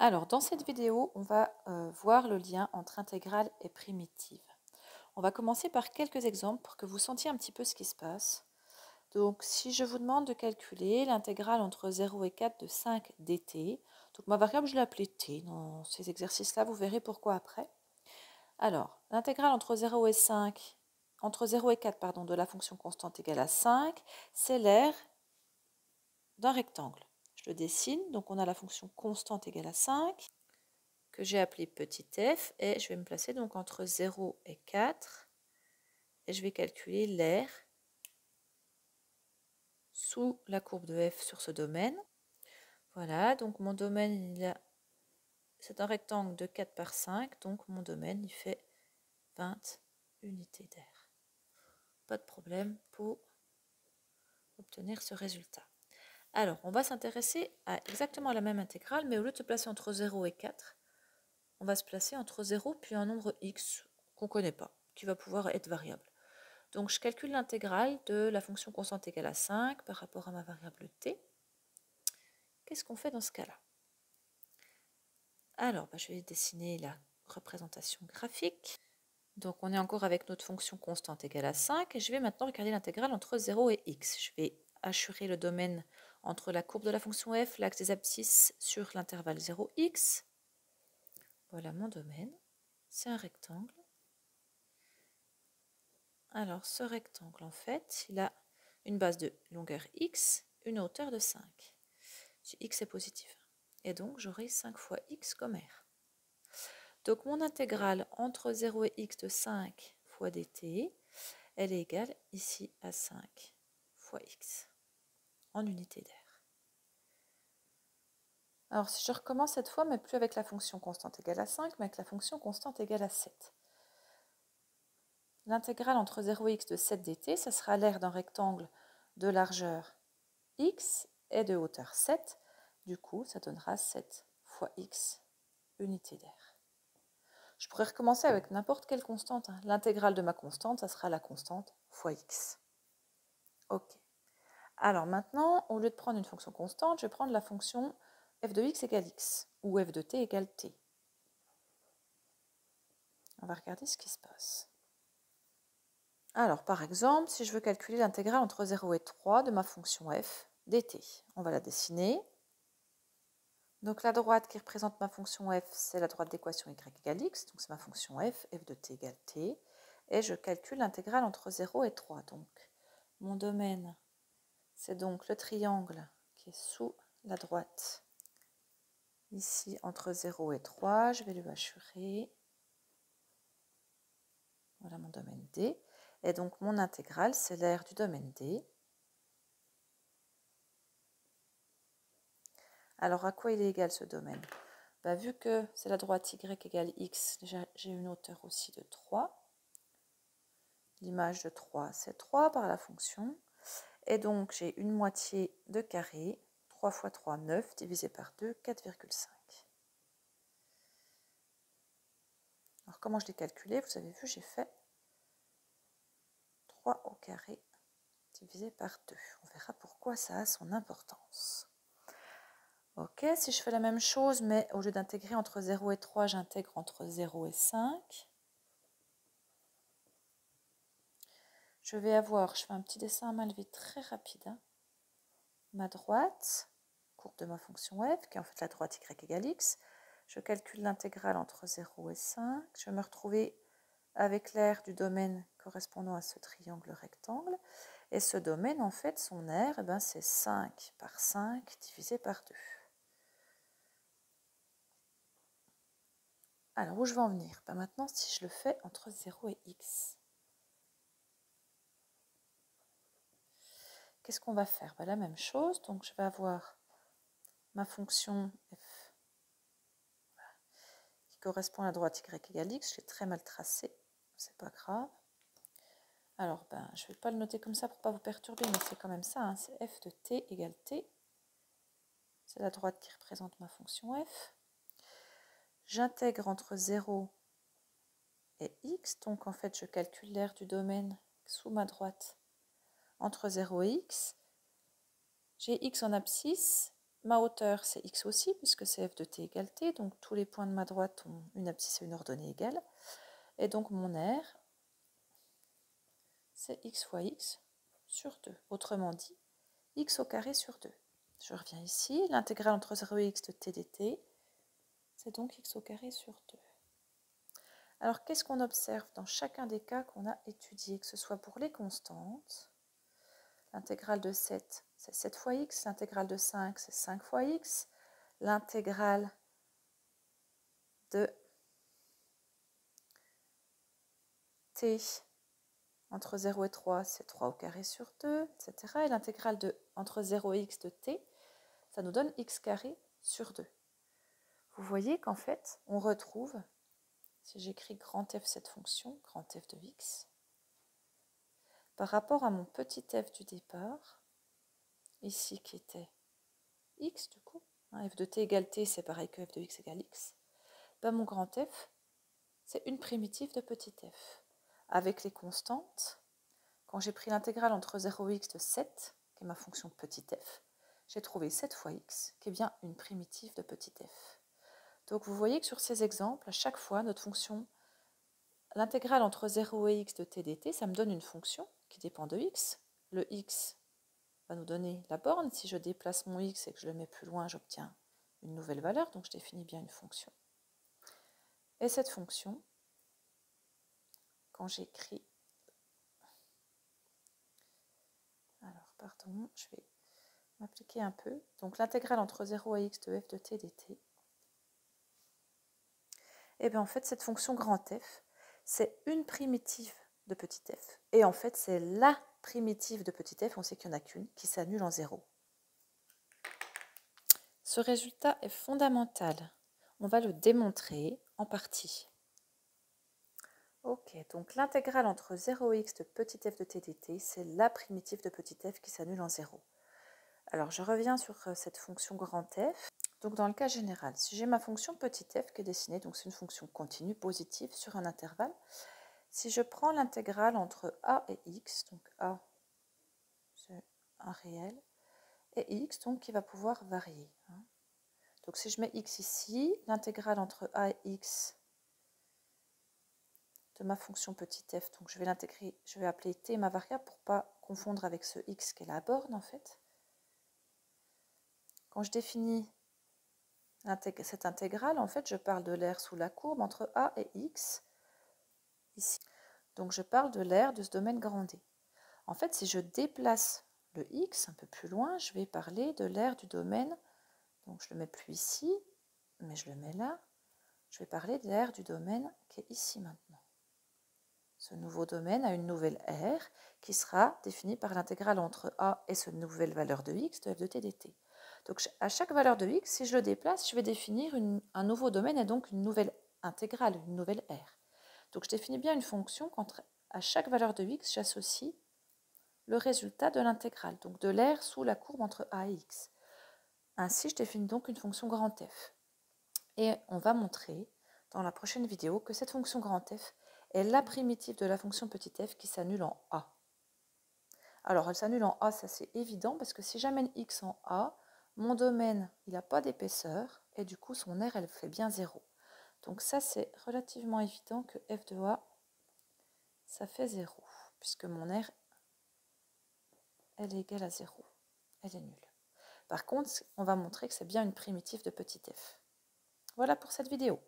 Alors, dans cette vidéo, on va voir le lien entre intégrale et primitive. On va commencer par quelques exemples pour que vous sentiez un petit peu ce qui se passe. Donc, si je vous demande de calculer l'intégrale entre 0 et 4 de 5 dt, donc ma variable, je l'ai appelée t. Dans ces exercices-là, vous verrez pourquoi après. Alors, l'intégrale entre 0 et 5, entre 0 et 4, pardon, de la fonction constante égale à 5, c'est l'aire d'un rectangle. Je le dessine, donc on a la fonction constante égale à 5, que j'ai appelé petit f, et je vais me placer donc entre 0 et 4, et je vais calculer l'aire sous la courbe de f sur ce domaine. Voilà, donc mon domaine, c'est un rectangle de 4 par 5, donc mon domaine, il fait 20 unités d'air. Pas de problème pour obtenir ce résultat. Alors, on va s'intéresser à exactement la même intégrale, mais au lieu de se placer entre 0 et 4, on va se placer entre 0 puis un nombre x qu'on ne connaît pas, qui va pouvoir être variable. Donc je calcule l'intégrale de la fonction constante égale à 5 par rapport à ma variable t. Qu'est-ce qu'on fait dans ce cas-là? Alors, je vais dessiner la représentation graphique. Donc on est encore avec notre fonction constante égale à 5, et je vais maintenant regarder l'intégrale entre 0 et x. Je vais assurer le domaine entre la courbe de la fonction f, l'axe des abscisses sur l'intervalle 0x. Voilà mon domaine, c'est un rectangle. Alors ce rectangle, en fait, il a une base de longueur x, une hauteur de 5. Si x est positif. Et donc j'aurai 5 fois x comme r. Donc mon intégrale entre 0 et x de 5 fois dt, elle est égale ici à 5 fois x en unité d'air. Alors si je recommence cette fois, mais plus avec la fonction constante égale à 5, mais avec la fonction constante égale à 7. L'intégrale entre 0 et x de 7 dt, ça sera l'aire d'un rectangle de largeur x et de hauteur 7. Du coup, ça donnera 7 fois x unité d'air. Je pourrais recommencer avec n'importe quelle constante. L'intégrale de ma constante, ça sera la constante fois x. Ok. Alors maintenant, au lieu de prendre une fonction constante, je vais prendre la fonction f de x égale x, ou f de t égale t. On va regarder ce qui se passe. Alors, par exemple, si je veux calculer l'intégrale entre 0 et 3 de ma fonction f dt, on va la dessiner. Donc la droite qui représente ma fonction f, c'est la droite d'équation y égale x, donc c'est ma fonction f de t égale t, et je calcule l'intégrale entre 0 et 3. Donc mon domaine, c'est donc le triangle qui est sous la droite. Ici, entre 0 et 3, je vais lui assurer. Voilà mon domaine D. Et donc mon intégrale, c'est l'aire du domaine D. Alors à quoi il est égal ce domaine? Vu que c'est la droite y égale x, déjà j'ai une hauteur aussi de 3. L'image de 3, c'est 3 par la fonction. Et donc j'ai une moitié de carré, 3 fois 3, 9, divisé par 2, 4,5. Alors comment je l'ai calculé? Vous avez vu, j'ai fait 3 au carré divisé par 2. On verra pourquoi ça a son importance. Ok, si je fais la même chose, mais au lieu d'intégrer entre 0 et 3, j'intègre entre 0 et 5. Je vais avoir, je fais un petit dessin à main levée très rapide, ma droite, courbe de ma fonction f, qui est en fait la droite y égale x. Je calcule l'intégrale entre 0 et 5. Je vais me retrouver avec l'aire du domaine correspondant à ce triangle rectangle. Et ce domaine, en fait, son aire, c'est 5 par 5 divisé par 2. Alors, où je vais en venir? Maintenant, si je le fais entre 0 et x, qu'est-ce qu'on va faire? La même chose. Donc, je vais avoir ma fonction f qui correspond à la droite y égale x. Je l'ai très mal tracé, c'est pas grave. Alors, je ne vais pas le noter comme ça pour ne pas vous perturber, mais c'est quand même ça. C'est f de t égale t. C'est la droite qui représente ma fonction f. J'intègre entre 0 et x, donc en fait je calcule l'aire du domaine sous ma droite entre 0 et x. J'ai x en abscisse, ma hauteur, c'est x aussi, puisque c'est f de t égale t, donc tous les points de ma droite ont une abscisse et une ordonnée égale. Et donc mon r, c'est x fois x sur 2. Autrement dit, x au carré sur 2. Je reviens ici, l'intégrale entre 0 et x de t dt, c'est donc x au carré sur 2. Alors, qu'est-ce qu'on observe dans chacun des cas qu'on a étudiés, que ce soit pour les constantes? L'intégrale de 7, c'est 7 fois x. L'intégrale de 5, c'est 5 fois x. L'intégrale de t entre 0 et 3, c'est 3 au carré sur 2, etc. Et l'intégrale de entre 0 et x de t, ça nous donne x carré sur 2. Vous voyez qu'en fait, on retrouve, si j'écris grand F cette fonction, grand F de x, par rapport à mon petit f du départ, ici qui était x du coup, hein, f de t égale t, c'est pareil que f de x égale x, ben mon grand F, c'est une primitive de petit f. Avec les constantes, quand j'ai pris l'intégrale entre 0 et x de 7, qui est ma fonction petit f, j'ai trouvé 7 fois x, qui est bien une primitive de petit f. Donc vous voyez que sur ces exemples, à chaque fois, notre fonction, l'intégrale entre 0 et x de t dt, ça me donne une fonction qui dépend de x. Le x va nous donner la borne. Si je déplace mon x et que je le mets plus loin, j'obtiens une nouvelle valeur, donc je définis bien une fonction. Et cette fonction, quand j'écris, alors pardon, je vais m'appliquer un peu, donc l'intégrale entre 0 et x de f de t dt, et bien en fait cette fonction grand f, c'est une primitive de petit f, et en fait c'est la primitive de petit f, on sait qu'il n'y en a qu'une, qui s'annule en 0. Ce résultat est fondamental, on va le démontrer en partie. Ok, donc l'intégrale entre 0 et x de petit f de t dt, c'est la primitive de petit f qui s'annule en 0. Alors je reviens sur cette fonction grand f. Donc dans le cas général, si j'ai ma fonction petit f qui est dessinée, donc c'est une fonction continue positive sur un intervalle, si je prends l'intégrale entre a et x, donc a c'est un réel, et x donc qui va pouvoir varier. Donc si je mets x ici, l'intégrale entre a et x de ma fonction petit f, donc je vais l'intégrer, je vais appeler t ma variable pour ne pas confondre avec ce x qui est la borne en fait. Quand je définis cette intégrale, en fait, je parle de l'aire sous la courbe entre a et x, ici. Donc je parle de l'aire de ce domaine grand D. En fait, si je déplace le x un peu plus loin, je vais parler de l'aire du domaine, donc je ne le mets plus ici, mais je le mets là, je vais parler de l'aire du domaine qui est ici maintenant. Ce nouveau domaine a une nouvelle aire qui sera définie par l'intégrale entre a et cette nouvelle valeur de x de f de t dt. Donc à chaque valeur de x, si je le déplace, je vais définir un nouveau domaine et donc une nouvelle intégrale, une nouvelle aire. Donc je définis bien une fonction quand à chaque valeur de x, j'associe le résultat de l'intégrale, donc de l'aire sous la courbe entre a et x. Ainsi, je définis donc une fonction grand f. Et on va montrer dans la prochaine vidéo que cette fonction grand f est la primitive de la fonction petit f qui s'annule en a. Alors, elle s'annule en a, ça c'est évident, parce que si j'amène x en a, mon domaine, il n'a pas d'épaisseur, et du coup, son aire, elle fait bien 0. Donc ça, c'est relativement évident que f de a, ça fait 0, puisque mon aire, elle est égale à 0. Elle est nulle. Par contre, on va montrer que c'est bien une primitive de petit f. Voilà pour cette vidéo.